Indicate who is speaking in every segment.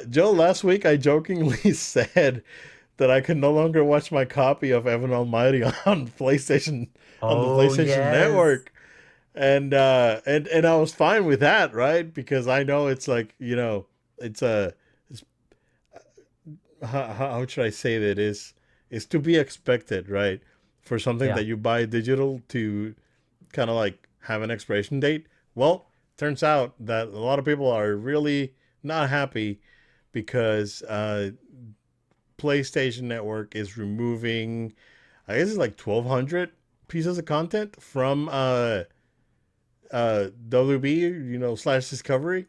Speaker 1: Joe, last week I jokingly said that I could no longer watch my copy of Evan Almighty on PlayStation on the
Speaker 2: Oh
Speaker 1: PlayStation
Speaker 2: yes.
Speaker 1: Network, and I was fine with that, right? Because I know it's like it's a it's, how should I say that is to be expected, right? For something
Speaker 2: Yeah.
Speaker 1: that you buy digital to kind of like have an expiration date. Well, turns out that a lot of people are really not happy because PlayStation Network is removing, I guess it's like 1,200 pieces of content from WB, slash Discovery.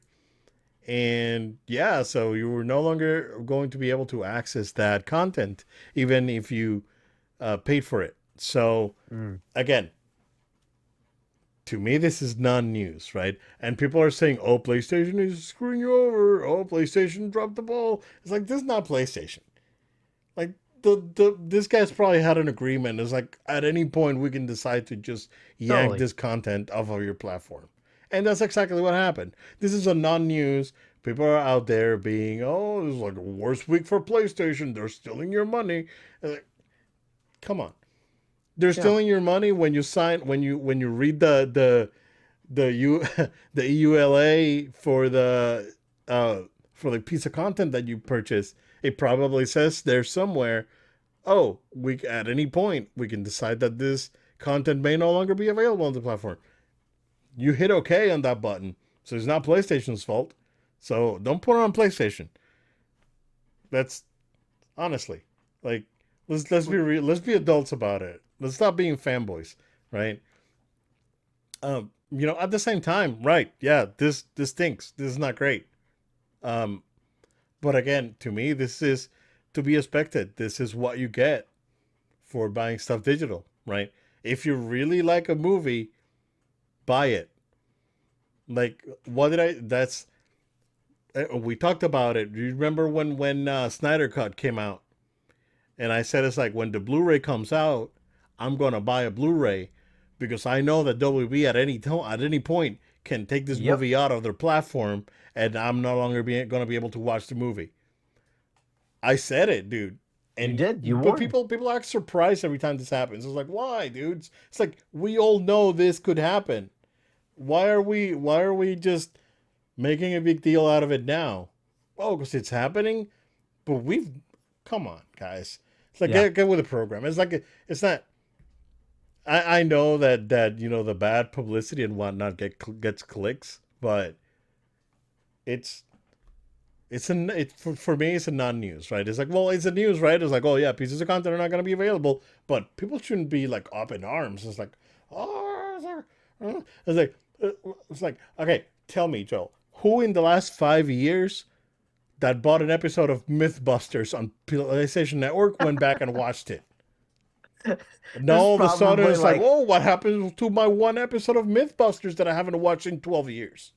Speaker 1: And yeah, so you were no longer going to be able to access that content, even if you paid for it. So
Speaker 2: Mm.
Speaker 1: again, to me, this is non-news, right? And people are saying, "Oh, PlayStation is screwing you over. Oh, PlayStation dropped the ball." It's like this is not PlayStation. Like the this guy's probably had an agreement. It's like at any point we can decide to just yank
Speaker 2: Totally.
Speaker 1: this content off of your platform, and that's exactly what happened. This is a non-news. People are out there being, "Oh, this is like a worst week for PlayStation. They're stealing your money." Like, come on, they're
Speaker 2: Yeah.
Speaker 1: stealing your money when you sign when you read the U the EULA for the piece of content that you purchase, it probably says there somewhere, oh, we at any point we can decide that this content may no longer be available on the platform. You hit OK on that button, so it's not PlayStation's fault. So don't put it on PlayStation. That's honestly like let's be real. Let's be adults about it. Let's stop being fanboys, right? At the same time, right? Yeah, this stinks. This is not great. Um, but again, to me, this is to be expected. This is what you get for buying stuff digital, right? If you really like a movie, buy it. Like, what did I? That's we talked about it. Do you remember when Snyder Cut came out? And I said it's like when the Blu-ray comes out, I'm gonna buy a Blu-ray because I know that WB at any point can take this
Speaker 2: Yep.
Speaker 1: movie out of their platform, and I'm no longer gonna be able to watch the movie. I said it, dude.
Speaker 2: You
Speaker 1: And
Speaker 2: did. You
Speaker 1: but
Speaker 2: warned.
Speaker 1: people act surprised every time this happens. It's like, why, dudes? It's like we all know this could happen. Why are we just making a big deal out of it now? Oh, because it's happening. But we've come on, guys. It's like
Speaker 2: Yeah.
Speaker 1: get with the program. It's like it's not. I know that the bad publicity and whatnot gets clicks, but it's for me it's a non-news, right? It's like, well, it's a news, right? It's like, oh yeah, pieces of content are not going to be available, but people shouldn't be like up in arms. It's like, oh, it's like okay, tell me, Joel, who in the last 5 years that bought an episode of Mythbusters on PlayStation Network went back and watched it? Now
Speaker 2: There's
Speaker 1: all of a sudden
Speaker 2: probably
Speaker 1: it's like,
Speaker 2: like
Speaker 1: oh, what happened to my one episode of Mythbusters that I haven't watched in 12 years?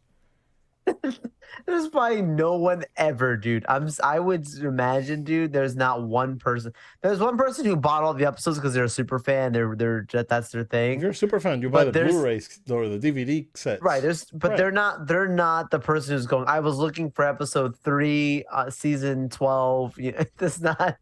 Speaker 2: there's probably no one ever, dude. I would imagine, dude, there's not one person. There's one person who bought all the episodes because they're a super fan. That's their
Speaker 1: If
Speaker 2: thing.
Speaker 1: you're a super fan, you buy the
Speaker 2: But there's
Speaker 1: Blu-rays or the DVD
Speaker 2: right,
Speaker 1: sets.
Speaker 2: there's but
Speaker 1: Right.
Speaker 2: they're not the person who's going, I was looking for episode 3, season 12. That's not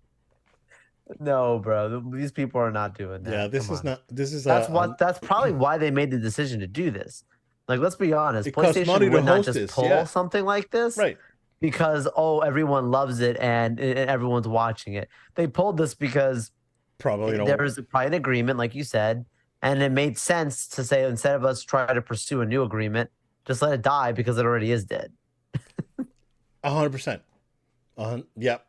Speaker 2: no, bro. These people are not doing
Speaker 1: Yeah,
Speaker 2: that. Come
Speaker 1: this is
Speaker 2: on.
Speaker 1: not this is
Speaker 2: That's probably why they made the decision to do this. Like, let's be honest,
Speaker 1: it costs
Speaker 2: PlayStation
Speaker 1: money to
Speaker 2: would not
Speaker 1: host
Speaker 2: just
Speaker 1: this.
Speaker 2: pull
Speaker 1: Yeah.
Speaker 2: something like this
Speaker 1: Right.
Speaker 2: because, oh, everyone loves it and everyone's watching it. They pulled this because
Speaker 1: Probably
Speaker 2: there
Speaker 1: don't.
Speaker 2: was probably an agreement, like you said, and it made sense to say instead of us try to pursue a new agreement, just let it die because it already is dead.
Speaker 1: 100%. Yep.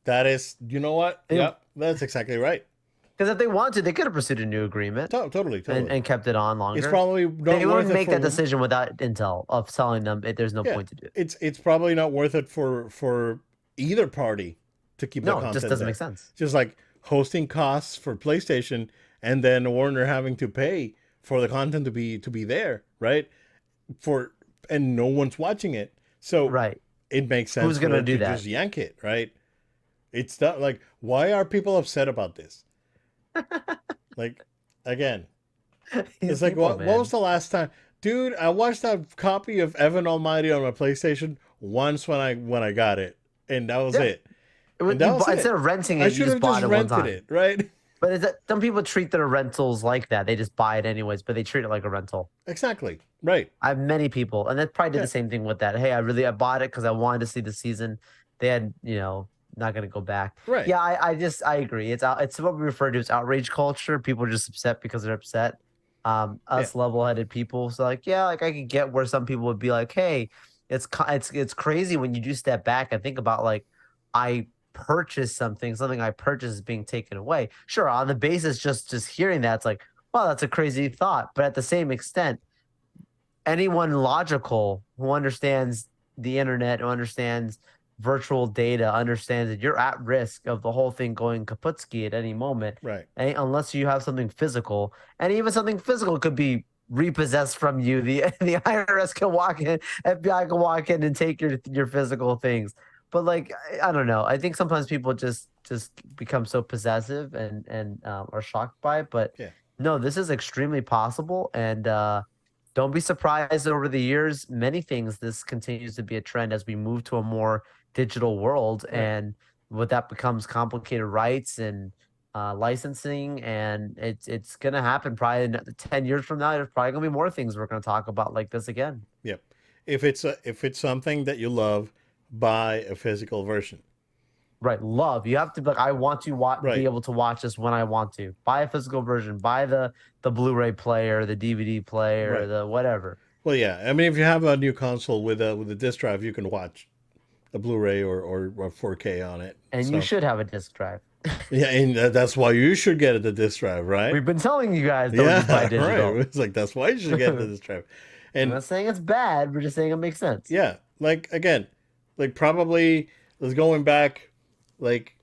Speaker 1: That is, you know what? Yep. That's exactly right.
Speaker 2: Because if they wanted, they could have pursued a new agreement
Speaker 1: Totally, totally.
Speaker 2: and kept it on
Speaker 1: It's
Speaker 2: longer.
Speaker 1: probably not
Speaker 2: They
Speaker 1: worth
Speaker 2: wouldn't
Speaker 1: it
Speaker 2: make that
Speaker 1: for.
Speaker 2: decision without intel of telling them there's no
Speaker 1: Yeah.
Speaker 2: point to do it.
Speaker 1: It's probably not worth it for either party to keep the
Speaker 2: No, it just
Speaker 1: content
Speaker 2: doesn't make
Speaker 1: there.
Speaker 2: sense.
Speaker 1: Just like hosting costs for PlayStation and then Warner having to pay for the content to be there, right? For and no one's watching it. So
Speaker 2: Right.
Speaker 1: it makes sense
Speaker 2: Who's
Speaker 1: for
Speaker 2: gonna
Speaker 1: them
Speaker 2: do
Speaker 1: to
Speaker 2: that?
Speaker 1: just yank it, right? It's not like why are people upset about this? Like again,
Speaker 2: These
Speaker 1: it's like
Speaker 2: people,
Speaker 1: what was
Speaker 2: man.
Speaker 1: the last time, dude? I watched that copy of Evan Almighty on my PlayStation once when I got it, and that was
Speaker 2: Yeah.
Speaker 1: it. And that
Speaker 2: You
Speaker 1: was
Speaker 2: instead
Speaker 1: it.
Speaker 2: of renting
Speaker 1: I
Speaker 2: it, you
Speaker 1: should
Speaker 2: just
Speaker 1: have just
Speaker 2: bought it one
Speaker 1: rented
Speaker 2: time.
Speaker 1: it, right?
Speaker 2: But is that, some people treat their rentals like that. They just buy it anyways, but they treat it like a rental.
Speaker 1: Exactly. Right.
Speaker 2: I have many people, and they probably did
Speaker 1: Yeah.
Speaker 2: the same thing with that. Hey, I bought it because I wanted to see the season. They had, not going to go back.
Speaker 1: Right.
Speaker 2: Yeah, I agree. It's what we refer to as outrage culture. People are just upset because they're upset.
Speaker 1: Yeah.
Speaker 2: Us level-headed people, so like, yeah, like I could get where some people would be like, hey, it's crazy when you do step back and think about like, I purchased something I purchased is being taken away. Sure, on the basis just hearing that, it's like, well, that's a crazy thought, but at the same extent anyone logical who understands the internet, who understands virtual data, understands that you're at risk of the whole thing going kaputski at any moment,
Speaker 1: Right.
Speaker 2: unless you have something physical. And even something physical could be repossessed from you. The IRS can walk in, FBI can walk in and take your physical things. But like I don't know. I think sometimes people just become so possessive and are shocked by it. But
Speaker 1: Yeah.
Speaker 2: no, this is extremely possible, and don't be surprised over the years, many things this continues to be a trend as we move to a more digital world
Speaker 1: Right.
Speaker 2: and what that becomes complicated rights and licensing and it's going to happen probably in 10 years from now there's probably going to be more things we're going to talk about like this again.
Speaker 1: Yep. If it's something that you love, buy a physical version.
Speaker 2: Right, love, you have to be like I want to be
Speaker 1: Right.
Speaker 2: able to watch this when I want to buy a physical version, buy the Blu-ray player, the DVD player,
Speaker 1: Right.
Speaker 2: the whatever.
Speaker 1: Well, yeah. I mean, if you have a new console with a disc drive, you can watch a Blu-ray or 4K on it.
Speaker 2: And you
Speaker 1: So
Speaker 2: should have a disc drive.
Speaker 1: yeah, and that's why you should get the disc drive, right?
Speaker 2: We've been telling you guys don't just buy
Speaker 1: Yeah, right.
Speaker 2: digital.
Speaker 1: It's like that's why you should get the
Speaker 2: I'm
Speaker 1: disc drive.
Speaker 2: not
Speaker 1: And
Speaker 2: saying it's bad. We're just saying it makes sense.
Speaker 1: yeah, like again, like probably let's going back, like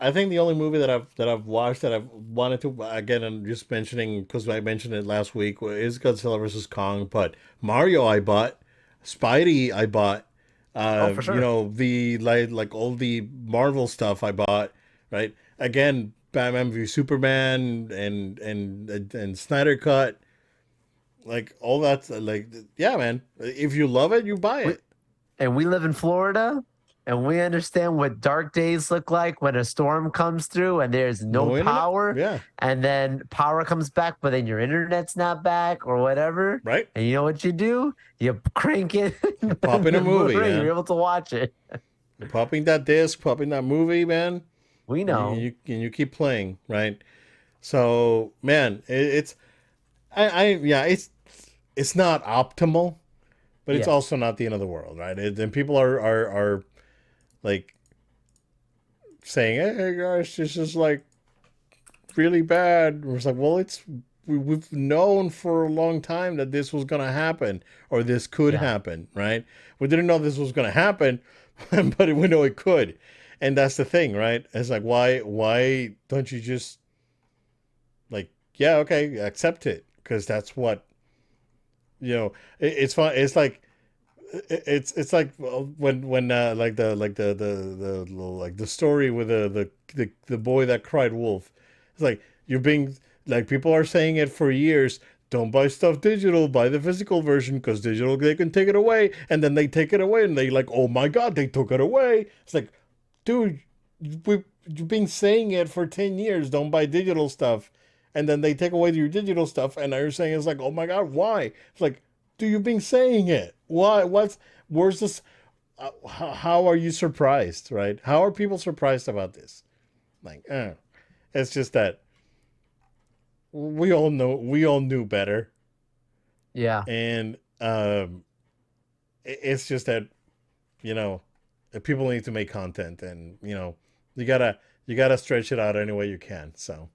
Speaker 1: I think the only movie that I've watched that I've wanted to again, I'm just mentioning because I mentioned it last week is Godzilla versus Kong, but Mario I bought, Spidey I bought,
Speaker 2: Oh, for sure.
Speaker 1: the like all the Marvel stuff I bought, right? Again, Batman v Superman and Snyder Cut, like all that, like yeah, man. If you love it, you buy
Speaker 2: We
Speaker 1: it.
Speaker 2: and we live in Florida, and we understand what dark days look like when a storm comes through and there's no
Speaker 1: No internet,
Speaker 2: power,
Speaker 1: yeah,
Speaker 2: and then power comes back, but then your internet's not back or whatever.
Speaker 1: right.
Speaker 2: And you know what you do? You crank it
Speaker 1: You pop in a
Speaker 2: the
Speaker 1: movie,
Speaker 2: Blu-ray. You're
Speaker 1: man.
Speaker 2: able to watch it.
Speaker 1: You're popping that disc, popping that movie, man.
Speaker 2: We know.
Speaker 1: And you keep playing, right? So, man, it's I yeah, it's not optimal, but it's
Speaker 2: Yeah.
Speaker 1: also not the end of the world, right? And people are like saying, "Hey guys, this is like really bad." It's like, well, we've known for a long time that this was gonna happen or this could
Speaker 2: Yeah.
Speaker 1: happen, right? We didn't know this was gonna happen, but we know it could, and that's the thing, right? It's like why don't you just like yeah okay accept it because that's what it's fun. It's like it's like when like the story with the boy that cried wolf. It's like you're being like people are saying it for years. Don't buy stuff digital. Buy the physical version because digital they can take it away, and then they take it away, and they like, oh my god, they took it away. It's like, dude, you've been saying it for 10 years. Don't buy digital stuff, and then they take away your digital stuff, and now you're saying it's like, oh my god, why? It's like, dude, you've been saying it. Why? Where's this? How are you surprised? Right? How are people surprised about this? Like, it's just that we all knew better,
Speaker 2: Yeah.
Speaker 1: and it's just that you know people need to make content, and you gotta stretch it out any way you can. So